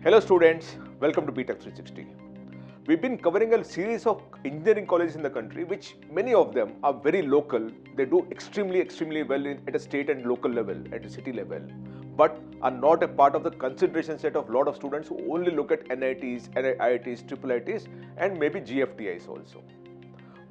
Hello students, welcome to BTech 360. We've been covering a series of engineering colleges in the country, which many of them are very local. They do extremely well at a state and local level, at a city level, but are not a part of the consideration set of a lot of students who only look at NITs, IITs, IIITs and maybe GFTIs also.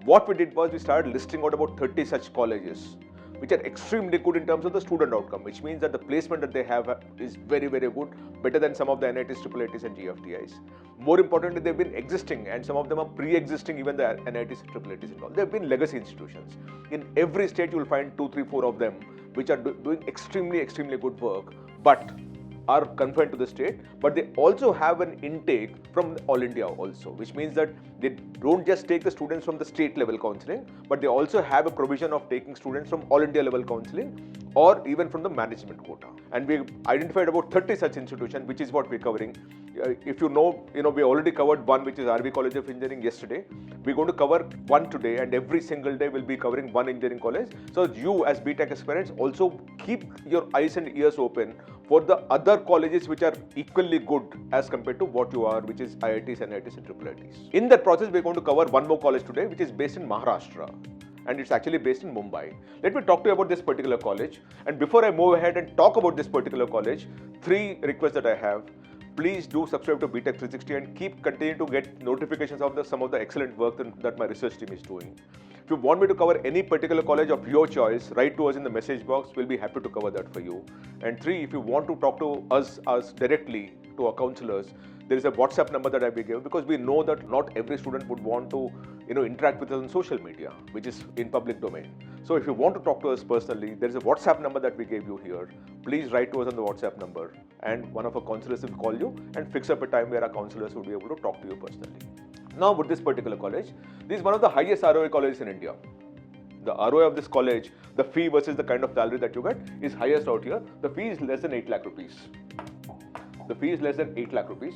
What we did was we started listing out about 30 such colleges which are extremely good in terms of the student outcome, which means that the placement that they have is very good, better than some of the NITs, IIITs and GFTIs. More importantly, they've been existing and some of them are pre-existing even the NITs, IIITs and all. They've been legacy institutions. In every state you will find 2, 3, 4 of them which are doing extremely good work, but are confined to the state, but they also have an intake from all India also, which means that they don't just take the students from the state level counselling, but they also have a provision of taking students from all India level counselling or even from the management quota. And we identified about 30 such institutions, which is what we're covering. If you know, we already covered one, which is RV College of Engineering yesterday. We're going to cover one today, and every single day we'll be covering one engineering college. So you as BTech aspirants also keep your eyes and ears open for the other colleges which are equally good as compared to what you are, which is IITs, NITs and IIITs. In that process, we're going to cover one more college today, which is based in Maharashtra. And it's actually based in Mumbai. Let me talk to you about this particular college. And before I move ahead and talk about this particular college, 3 requests that I have. Please do subscribe to BTech 360 and keep continuing to get notifications of some of the excellent work that my research team is doing. If you want me to cover any particular college of your choice, write to us in the message box. We'll be happy to cover that for you. And 3, if you want to talk to us directly, to our counselors, there is a WhatsApp number that I will give, because we know that not every student would want to interact with us on social media, which is in public domain. So if you want to talk to us personally, there is a WhatsApp number that we gave you here. Please write to us on the WhatsApp number, and one of our counselors will call you and fix up a time where our counselors will be able to talk to you personally. Now with this particular college, this is one of the highest ROI colleges in India. The ROI of this college, the fee versus the kind of salary that you get, is highest out here. The fee is less than 8 lakh rupees. The fee is less than 8 lakh rupees,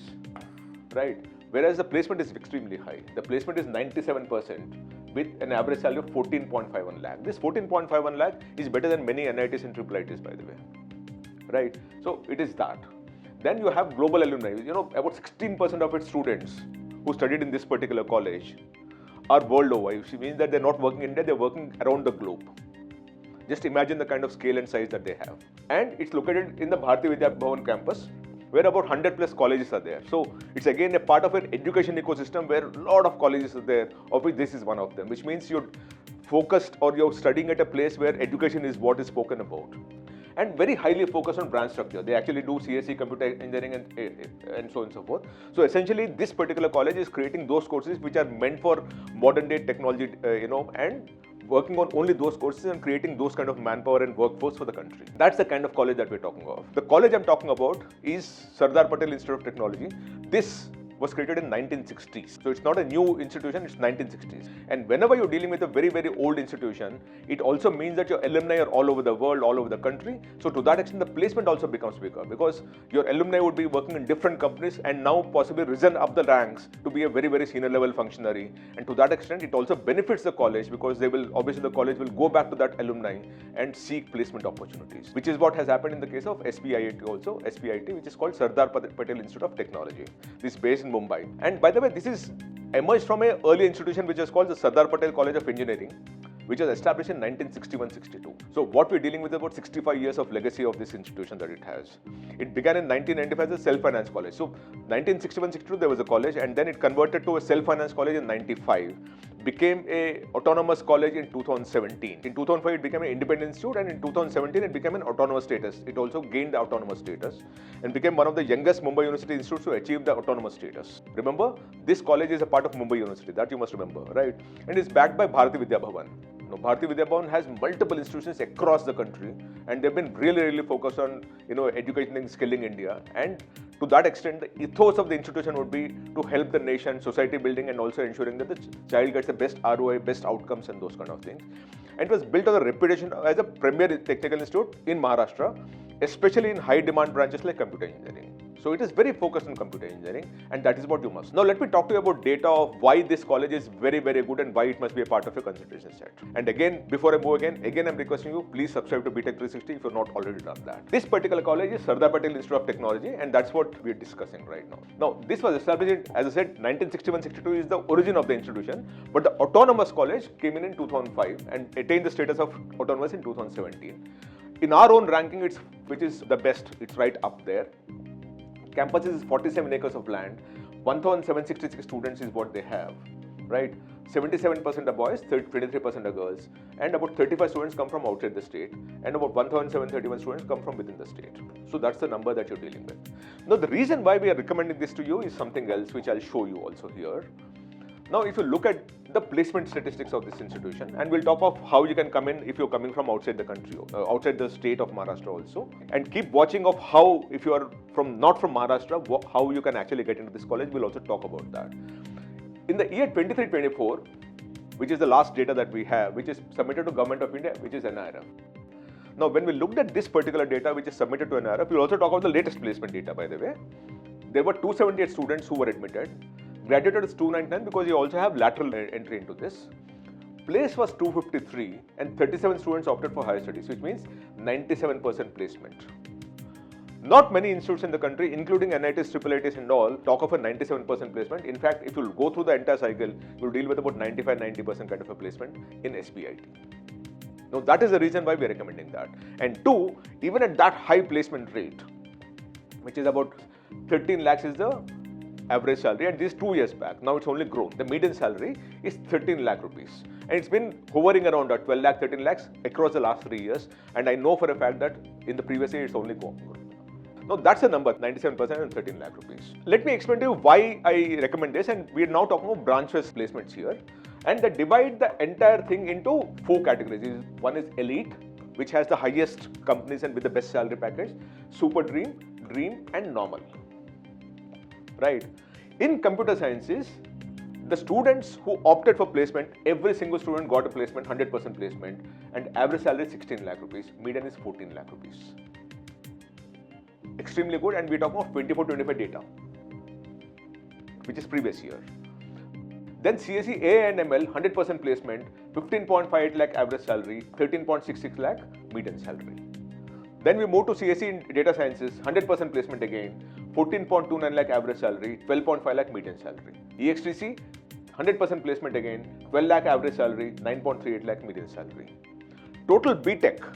right? Whereas the placement is extremely high. The placement is 97% with an average salary of 14.51 lakh. This 14.51 lakh is better than many NITs and IIITs, by the way, right? So it is that. Then you have global alumni. About 16% of its students who studied in this particular college are world over, which means that they're not working in India, they're working around the globe. Just imagine the kind of scale and size that they have. And it's located in the Bharati Vidya Bhavan campus, where about 100 plus colleges are there. So it's again a part of an education ecosystem where a lot of colleges are there, of which this is one of them, which means you're focused or you're studying at a place where education is what is spoken about. And very highly focused on branch structure. They actually do CSE, computer engineering and so on and so forth. So essentially this particular college is creating those courses which are meant for modern day technology, and working on only those courses and creating those kind of manpower and workforce for the country. That's the kind of college that we're talking of. The college I'm talking about is Sardar Patel Institute of Technology. This was created in 1960s. So it's not a new institution, it's 1960s. And whenever you're dealing with a very old institution, it also means that your alumni are all over the world, all over the country. So to that extent, the placement also becomes bigger, because your alumni would be working in different companies and now possibly risen up the ranks to be a very senior level functionary. And to that extent, it also benefits the college, because obviously the college will go back to that alumni and seek placement opportunities, which is what has happened in the case of SPIIT also, SPIIT, which is called Sardar Patel Institute of Technology. This is based in Mumbai. And by the way, this is emerged from an early institution which is called the Sardar Patel College of Engineering, which was established in 1961-62. So what we're dealing with is about 65 years of legacy of this institution that it has. It began in 1995 as a self-finance college. So 1961-62 there was a college, and then it converted to a self-finance college in 95. Became a autonomous college in 2017. In 2005 it became an independent institute, and in 2017 it became an autonomous status. It also gained the autonomous status and became one of the youngest Mumbai University institutes to achieve the autonomous status. Remember, this college is a part of Mumbai University, that you must remember, right? And it's backed by Bharati Vidya Bhavan. Bharati Vidya Bhavan has multiple institutions across the country, and they've been really focused on educating and skilling India. And to that extent, the ethos of the institution would be to help the nation, society building, and also ensuring that the child gets the best ROI, best outcomes, and those kind of things. And it was built on a reputation as a premier technical institute in Maharashtra, especially in high demand branches like computer engineering. So it is very focused on computer engineering, and that is what you must. Now let me talk to you about data of why this college is very, very good and why it must be a part of your consideration set. And again, before I move again I'm requesting you, please subscribe to BTech 360 if you're not already done that. This particular college is Sardar Patel Institute of Technology, and that's what we're discussing right now. Now, this was established, as I said, 1961-62 is the origin of the institution, but the autonomous college came in 2005 and attained the status of autonomous in 2017. In our own ranking, which is the best, it's right up there. Campus is 47 acres of land, 1,766 students is what they have, right? 77% are boys, 23% are girls, and about 35 students come from outside the state, and about 1,731 students come from within the state. So that's the number that you're dealing with. Now, the reason why we are recommending this to you is something else, which I'll show you also here. Now, if you look at the placement statistics of this institution, and we'll talk of how you can come in if you're coming from outside the country, outside the state of Maharashtra also, and keep watching of how, if you are not from Maharashtra, how you can actually get into this college. We'll also talk about that. In the year 23-24, which is the last data that we have, which is submitted to Government of India, which is NIRF. Now, when we looked at this particular data, which is submitted to NIRF, we'll also talk about the latest placement data, by the way. There were 278 students who were admitted. Graduated is 299 because you also have lateral entry into this. Place was 253 and 37 students opted for higher studies, which means 97% placement. Not many institutes in the country, including NITs, IITs and all, talk of a 97% placement. In fact, if you go through the entire cycle, you'll deal with about 95-90% kind of a placement in SPIT. Now, that is the reason why we are recommending that. And two, even at that high placement rate, which is about 13 lakhs is the average salary, and this 2 years back. Now it's only grown. The median salary is 13 lakh rupees, and it's been hovering around 12 lakh, 13 lakhs across the last 3 years. And I know for a fact that in the previous year it's only grown. Now that's the number, 97% and 13 lakh rupees. Let me explain to you why I recommend this, and we are now talking about branch-wise placements here, and they divide the entire thing into 4 categories. One is elite, which has the highest companies and with the best salary package, super dream, dream, and normal. Right? In computer sciences, the students who opted for placement, every single student got a placement, 100% placement, and average salary is 16 lakh rupees, median is 14 lakh rupees. Extremely good, and we're talking of 24-25 data, which is previous year. Then CSE A and ML, 100% placement, 15.58 lakh average salary, 13.66 lakh median salary. Then we move to CSE in data sciences, 100% placement again, 14.29 lakh average salary, 12.5 lakh median salary. EXTC, 100% placement again, 12 lakh average salary, 9.38 lakh median salary. Total BTech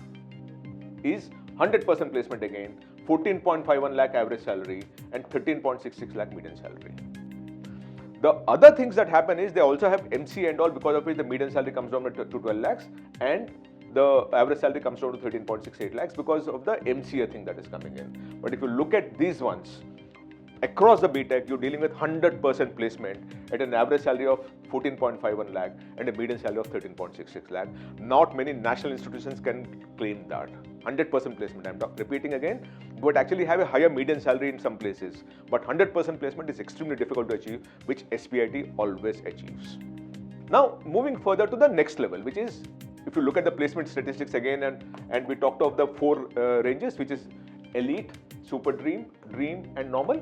is 100% placement again, 14.51 lakh average salary, and 13.66 lakh median salary. The other things that happen is they also have MC and all, because of which the median salary comes down to 12 lakhs and the average salary comes down to 13.68 lakhs because of the MCA thing that is coming in. But if you look at these ones, across the BTech, you're dealing with 100% placement at an average salary of 14.51 lakh and a median salary of 13.66 lakh. Not many national institutions can claim that. 100% placement, I'm repeating again, would actually have a higher median salary in some places. But 100% placement is extremely difficult to achieve, which SPIT always achieves. Now, moving further to the next level, which is, if you look at the placement statistics again, and we talked of the 4 ranges, which is elite, super dream, dream, and normal.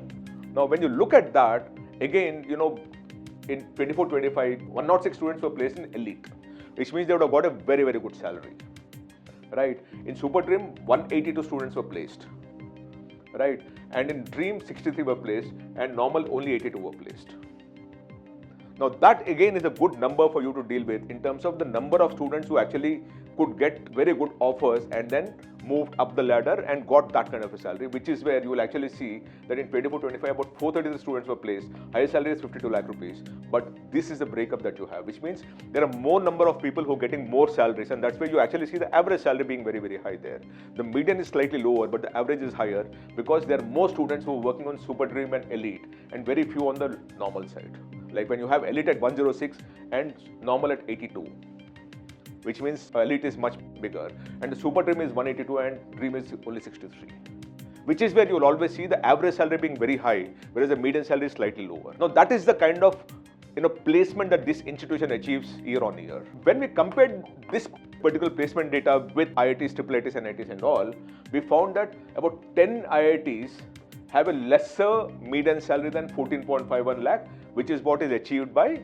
Now, when you look at that, again, you know, in 24-25, 106 students were placed in elite, which means they would have got a very, very good salary, right? In super dream, 182 students were placed, right? And in dream, 63 were placed, and normal, only 82 were placed. Now, that again is a good number for you to deal with in terms of the number of students who actually could get very good offers and then moved up the ladder and got that kind of a salary, which is where you will actually see that in 24-25, about 433 students were placed. Highest salary is 52 lakh rupees. But this is the breakup that you have, which means there are more number of people who are getting more salaries, and that's where you actually see the average salary being very, very high there. The median is slightly lower, but the average is higher because there are more students who are working on super dream and elite and very few on the normal side. Like when you have elite at 106 and normal at 82, which means elite is much bigger, and the super dream is 182 and dream is only 63, which is where you will always see the average salary being very high, whereas the median salary is slightly lower. Now, that is the kind of placement that this institution achieves year on year. When we compared this particular placement data with IITs, IITs, NITs and all, we found that about 10 IITs have a lesser median salary than 14.51 lakh, which is what is achieved by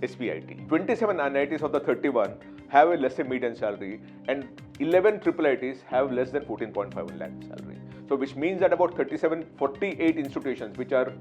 SPIT. 27 NITs of the 31 have a lesser median salary, and 11 IITs have less than 14.51 lakh salary. So which means that about 48 institutions, which are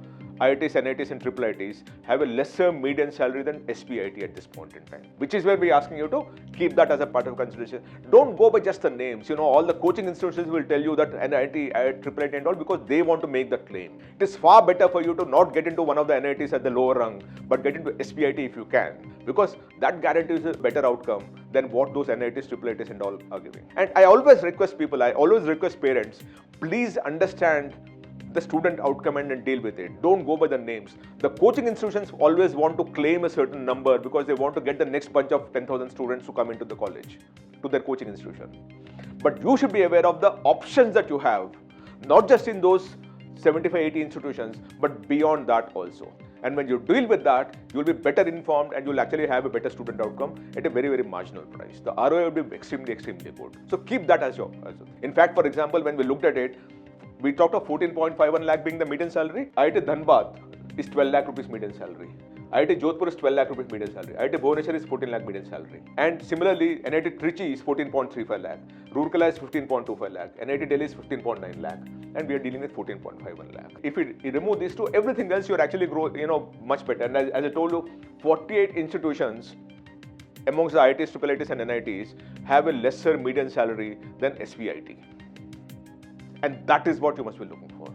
IITs, NITs and IITs, have a lesser median salary than SPIT at this point in time, which is where we're asking you to keep that as a part of consideration. Don't go by just the names. You know, all the coaching institutions will tell you that NIT, IIT and all, because they want to make that claim. It is far better for you to not get into one of the NITs at the lower rung, but get into SPIT if you can, because that guarantees a better outcome than what those NITs, IITs and all are giving. And I always request people, I always request parents, please understand the student outcome and deal with it. Don't go by the names. The coaching institutions always want to claim a certain number because they want to get the next bunch of 10,000 students to come into the college, to their coaching institution. But you should be aware of the options that you have, not just in those 75, 80 institutions, but beyond that also. And when you deal with that, you'll be better informed and you'll actually have a better student outcome at a very, very marginal price. The ROI will be extremely, extremely good. So keep that as your. In fact, for example, when we looked at it, we talked of 14.51 lakh being the median salary. IIT Dhanbad is 12 lakh rupees median salary. IIT Jodhpur is 12 lakh rupees median salary. IIT Bhubaneswar is 14 lakh median salary. And similarly, NIT Trichy is 14.35 lakh. Roorkela is 15.25 lakh. NIT Delhi is 15.9 lakh. And we are dealing with 14.51 lakh. If you remove these two, everything else you're actually much better. And as I told you, 48 institutions amongst the IITs, IITs and NITs have a lesser median salary than SPIT. And that is what you must be looking for.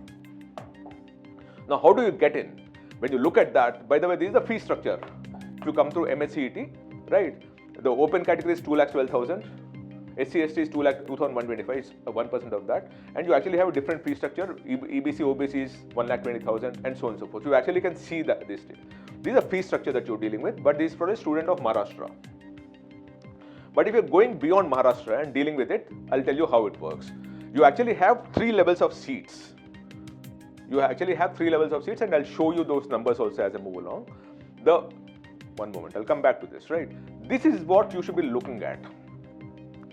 Now, how do you get in? When you look at that, by the way, this is the fee structure. If you come through MHT-CET, right? The open category is 2,12,000. SC/ST is 2,2,125, it's 1% of that. And you actually have a different fee structure. EBC, OBC is 1,20,000 and so on and so forth. You actually can see that this thing. This is a fee structure that you're dealing with, but this is for a student of Maharashtra. But if you're going beyond Maharashtra and dealing with it, I'll tell you how it works. You actually have 3 levels of seats. And I'll show you those numbers also as I move along. One moment, I'll come back to this, right? This is what you should be looking at.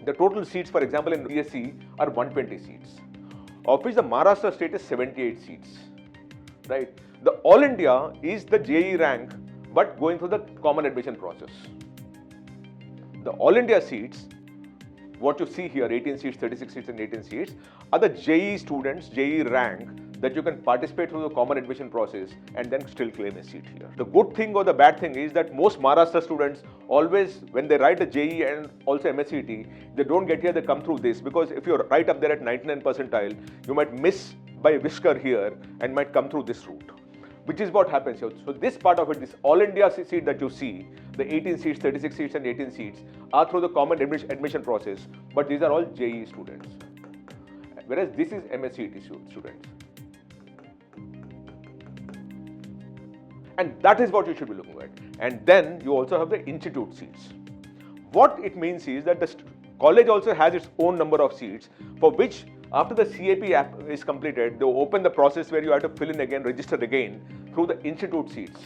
The total seats, for example, in BSc are 120 seats, of which the Maharashtra state is 78 seats, right? The All India is the JEE rank, but going through the common admission process. The All India seats, what you see here, 18 seats, 36 seats and 18 seats, are the JEE students, JEE rank, that you can participate through the common admission process and then still claim a seat here. The good thing or the bad thing is that most Maharashtra students always, when they write a JEE and also MHT, they don't get here, they come through this, because if you're right up there at 99 percentile, you might miss by a whisker here and might come through this route, which is what happens here. So this part of it, this All India seat that you see, the 18 seats, 36 seats and 18 seats are through the common admission process, but these are all JEE students, whereas this is MHT students. And that is what you should be looking at. And then you also have the institute seats. What it means is that the college also has its own number of seats, for which after the CAP app is completed, they open the process where you have to fill in again, register again through the institute seats,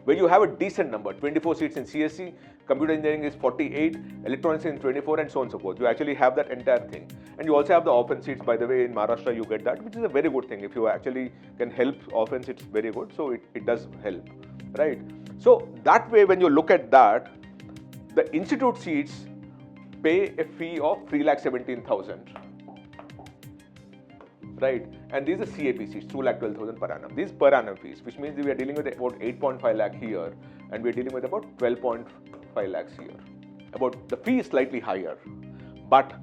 where you have a decent number, 24 seats in CSC, computer engineering is 48, electronics is 24 and so on and so forth. You actually have that entire thing. And you also have the orphan seats, by the way, in Maharashtra you get that, which is a very good thing. If you actually can help orphans, it's very good. So it does help, right? So that way, when you look at that, the institute seats pay a fee of 3,17,000. Right, and these are CAP seats, 2,12,000 per annum. These per annum fees, which means we are dealing with about 8.5 lakh here, and we are dealing with about 12.5 lakhs here. About the fee is slightly higher, but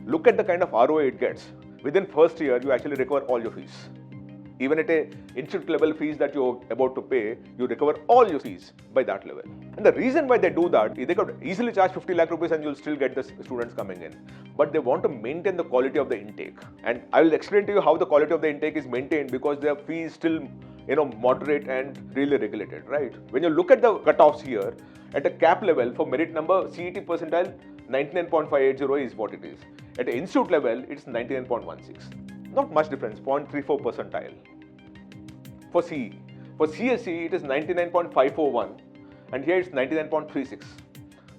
look at the kind of ROI it gets. Within first year, you actually recover all your fees. Even at a institute level fees that you're about to pay, you recover all your fees by that level. And the reason why they do that, they could easily charge 50 lakh rupees and you'll still get the students coming in. But they want to maintain the quality of the intake. And I will explain to you how the quality of the intake is maintained, because their fee is still, moderate and really regulated, right? When you look at the cutoffs here, at a cap level for merit number, CET percentile, 99.580 is what it is. At an institute level, it's 99.16. Not much difference, 0.34 percentile. For CE. For CSE, it is 99.541 and here it's 99.36.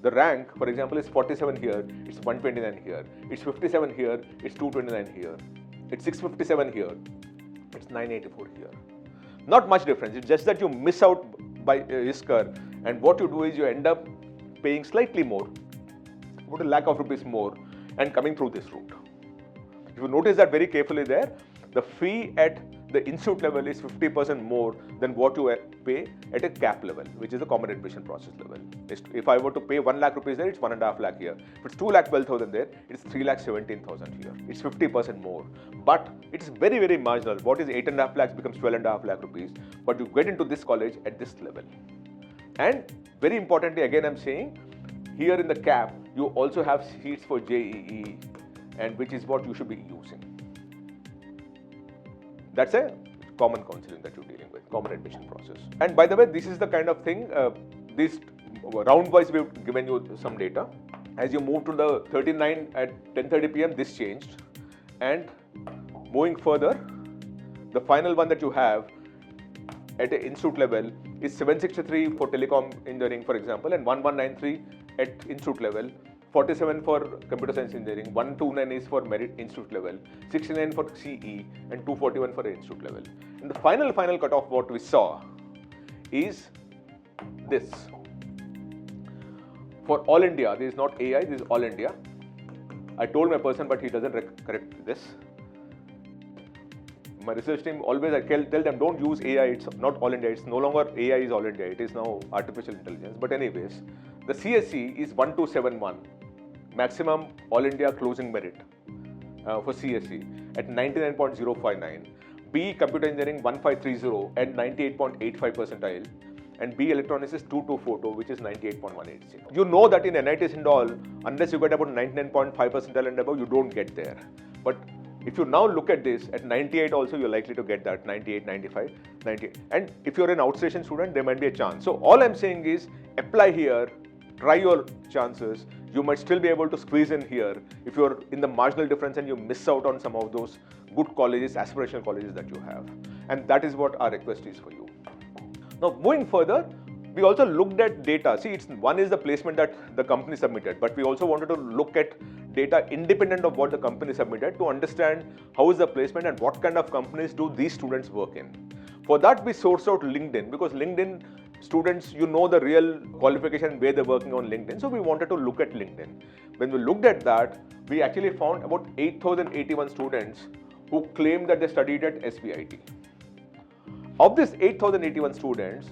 The rank, for example, is 47 here, it's 129 here. It's 57 here, it's 229 here. It's 657 here. It's 984 here. Not much difference. It's just that you miss out by ISCR, and what you do is you end up paying slightly more, about a lakh of rupees more, and coming through this route. If you notice that very carefully there, the fee at the institute level is 50% more than what you pay at a cap level, which is the common admission process level. If I were to pay 1 lakh rupees there, it's 1.5 lakh here. If it's 2 lakh 12,000 there, it's 3 lakh 17,000 here. It's 50% more. But it's very, very marginal. What is 8.5 lakhs becomes 12.5 lakh rupees. But you get into this college at this level. And very importantly, again I'm saying, here in the cap, you also have seats for JEE, and which is what you should be using. That's a common counseling that you're dealing with, common admission process. And by the way, this is the kind of thing, this round-wise we've given you some data. As you move to the 39 at 10:30 p.m., this changed. And moving further, the final one that you have at an institute level is 763 for telecom engineering, for example, and 1193 at institute level. 47 for computer science engineering, 129 is for merit institute level, 69 for CE, and 241 for institute level. And the final cutoff what we saw is this. For all India, this is not AI, this is all India. I told my person, but he doesn't correct this. My research team always, I tell them, don't use AI, it's not all India, it's no longer AI is all India, it is now artificial intelligence. But anyways, the CSE is 1271, maximum all India closing merit for CSE at 99.059. B computer engineering 1530 at 98.85 percentile. And B electronics is 2242, which is 98.180. You know that in NITs and all, unless you get about 99.5 percentile and above, you don't get there. But if you now look at this, at 98 also, you're likely to get that, 98, 95, 98. And if you're an outstation student, there might be a chance. So all I'm saying is, apply here, try your chances. You might still be able to squeeze in here if you're in the marginal difference and you miss out on some of those good colleges, aspirational colleges that you have. And that is what our request is for you. Now, moving further, we also looked at data. See, one is the placement that the company submitted, but we also wanted to look at data independent of what the company submitted to understand how is the placement and what kind of companies do these students work in. For that, we sourced out LinkedIn, because LinkedIn students, you know the real qualification where they're working on LinkedIn. So we wanted to look at LinkedIn. When we looked at that, we actually found about 8,081 students who claimed that they studied at SBIT. Of these 8,081 students,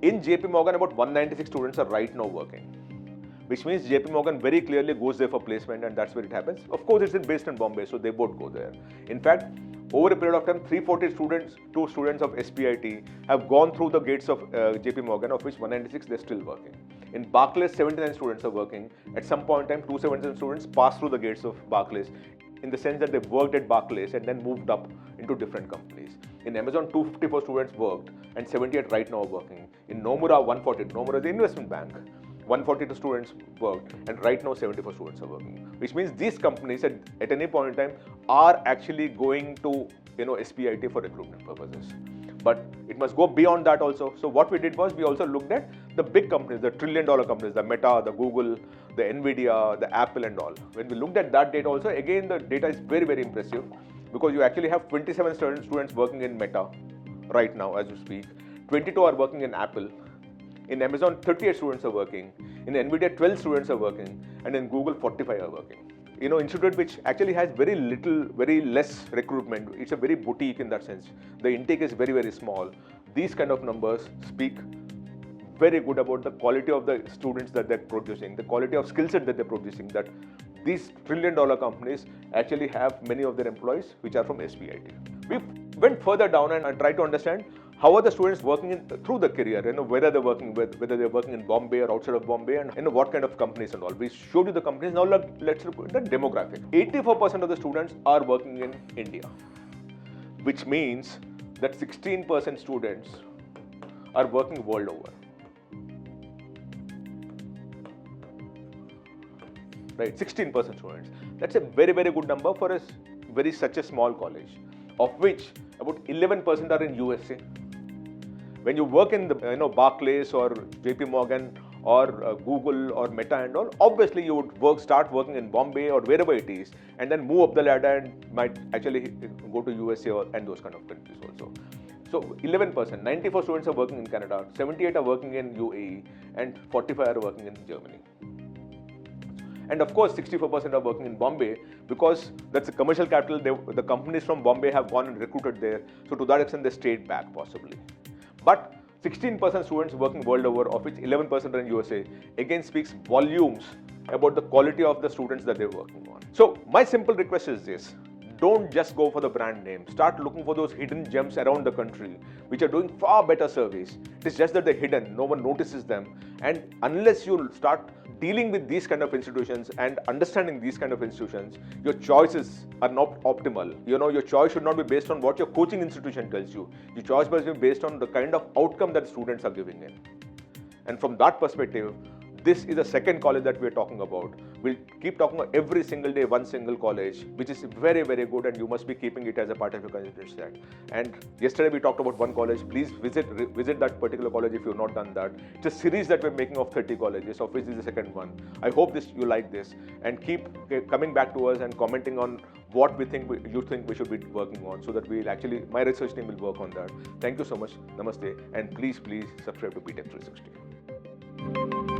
in JP Morgan, about 196 students are right now working, which means JP Morgan very clearly goes there for placement, and that's where it happens. Of course, it's based in Bombay, so they both go there. In fact, over a period of time, 340 students, 2 students of SBIT have gone through the gates of JP Morgan, of which 196 they're still working. In Barclays, 79 students are working. At some point in time, 277 students passed through the gates of Barclays, in the sense that they worked at Barclays and then moved up into different companies. In Amazon, 254 students worked and 78 right now are working. In Nomura, 140. Nomura is the investment bank. 142 students worked, and right now 74 students are working. Which means these companies at any point in time are actually going to SBIT for recruitment purposes. But it must go beyond that also. So what we did was we also looked at the big companies, the trillion-dollar companies, the Meta, the Google, the Nvidia, the Apple and all. When we looked at that data also, again the data is very, very impressive, because you actually have 27 students working in Meta right now as you speak. 22 are working in Apple. In Amazon, 38 students are working. In Nvidia, 12 students are working. And in Google, 45 are working. Institute which actually has very less recruitment. It's a very boutique in that sense. The intake is very, very small. These kind of numbers speak very good about the quality of the students that they're producing, the quality of skill set that they're producing, that these trillion-dollar companies actually have many of their employees which are from SBIT. We went further down and tried to understand how are the students working through the career, whether they're working in Bombay or outside of Bombay, and what kind of companies and all. We showed you the companies. Now let's look at the demographic. 84% of the students are working in India, which means that 16% students are working world over. Right, 16% students. That's a very, very good number for such a small college, of which about 11% are in USA. When you work in the Barclays or JP Morgan or Google or Meta and all, obviously you would start working in Bombay or wherever it is, and then move up the ladder and might actually go to USA and those kind of countries also. So 11%, 94 students are working in Canada, 78 are working in UAE, and 45 are working in Germany. And of course, 64% are working in Bombay because that's a commercial capital. The companies from Bombay have gone and recruited there. So to that extent, they stayed back possibly. But 16% students working world over, of which 11% are in USA, again speaks volumes about the quality of the students that they're working on. So my simple request is this. Don't just go for the brand name. Start looking for those hidden gems around the country which are doing far better service. It's just that they're hidden. No one notices them. And unless you start dealing with these kind of institutions and understanding these kind of institutions, your choices are not optimal. Your choice should not be based on what your coaching institution tells you. Your choice must be based on the kind of outcome that students are giving in. And from that perspective, this is the second college that we're talking about. We'll keep talking about every single day one single college, which is very, very good, and you must be keeping it as a part of your consideration set. And yesterday we talked about one college. Please visit that particular college if you've not done that. It's a series that we're making of 30 colleges, of which this is the second one. I hope you like this, and keep coming back to us and commenting on what you think we should be working on, so that my research team will work on that. Thank you so much. Namaste, and please subscribe to BTech 360.